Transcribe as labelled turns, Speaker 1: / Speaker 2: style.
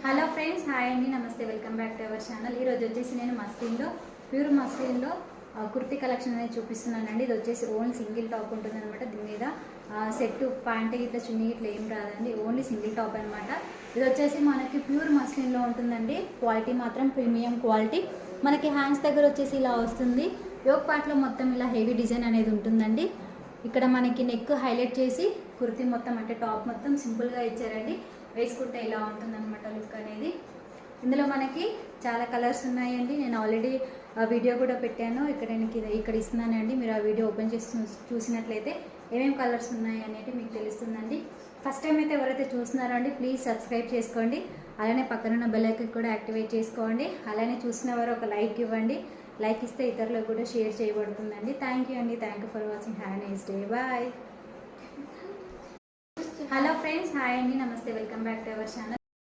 Speaker 1: Hello friends, hi అండి, నమస్తే, welcome back to our channel. ఈరోజు వచ్చేసి నేను ప్యూర్ మస్లిన్లో కుర్తీ కలెక్షన్ అనేది చూపిస్తున్నానండి. ఇది వచ్చేసి ఓన్లీ సింగిల్ టాప్ ఉంటుంది అనమాట. దీని మీద సెట్ ప్యాంట్ ఇట్లా చున్నీ ఇట్లా ఏం రాదండి, ఓన్లీ సింగిల్ టాప్ అనమాట. ఇది వచ్చేసి మనకి ప్యూర్ మస్లిన్లో ఉంటుందండి. క్వాలిటీ మాత్రం ప్రీమియం క్వాలిటీ. మనకి హ్యాండ్స్ దగ్గర వచ్చేసి ఇలా వస్తుంది. యోక్ పార్ట్లో మొత్తం ఇలా హెవీ డిజైన్ అనేది ఉంటుందండి. ఇక్కడ మనకి నెక్ హైలైట్ చేసి కుర్తీ మొత్తం అంటే టాప్ మొత్తం సింపుల్గా ఇచ్చారండి. వేసుకుంటే ఇలా ఉంటుందన్నమాట లుక్ అనేది. ఇందులో మనకి చాలా కలర్స్ ఉన్నాయండి. నేను ఆల్రెడీ వీడియో కూడా పెట్టాను. ఇక్కడ ఇస్తున్నానండి. మీరు ఆ వీడియో ఓపెన్ చేసి చూసినట్లయితే ఏమేమి కలర్స్ ఉన్నాయి అనేది మీకు తెలుస్తుందండి. ఫస్ట్ టైం అయితే ఎవరైతే చూస్తున్నారో అండి, ప్లీజ్ సబ్స్క్రైబ్ చేసుకోండి. అలానే పక్కనున్న బెల్ ఐకాన్ కూడా యాక్టివేట్ చేసుకోండి. అలానే చూసిన వారు ఒక లైక్ ఇవ్వండి. లైక్ ఇస్తే ఇతరులకు కూడా షేర్ చేయబడుతుందండి. థ్యాంక్ యూ అండి. Thank you for watching. Have a nice day. Bye. Hello friends, hi అండి, నమస్తే, welcome back to our channel.